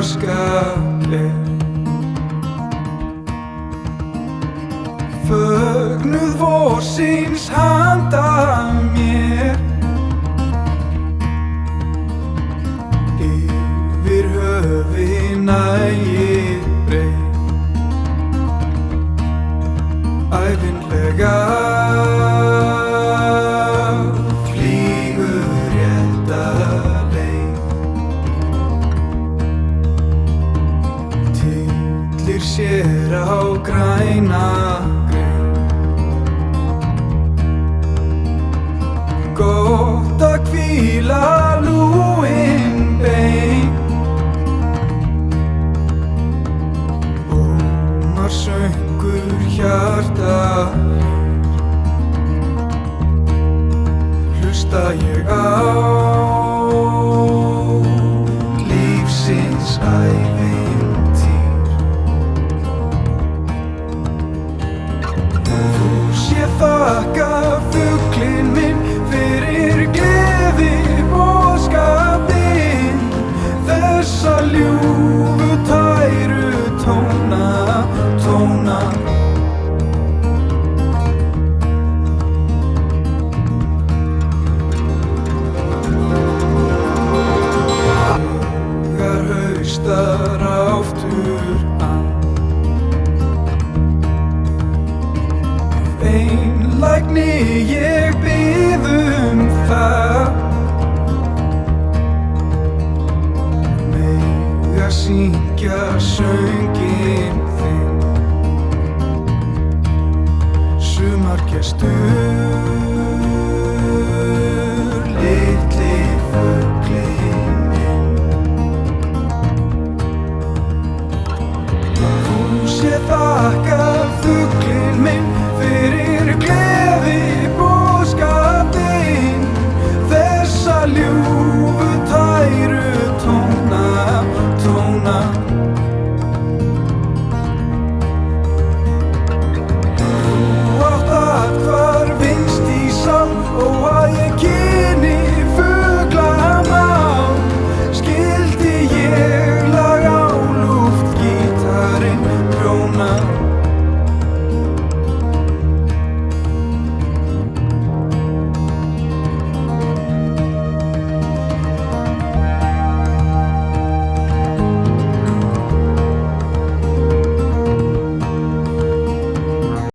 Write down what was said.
blíðskaleg. Fögnuð vorsins handa mér, yfir höfin nægir breið. Ævinlega flýgur rétta leið. Tyllir sér á græna gott að hvíla lúin bein. Ómar söngur hjarta, hlusta ég á lífsins ævintýr. Þú sé þakka fuglinn minn fyrir gleði boðskapinn, þessa ljúfu tæru tóna. Þegar haustar aftur að, einlægni ég bið það, mega syngja sönginn þinn. Sumargestur, litli fuglinn minn. Þú sé þakka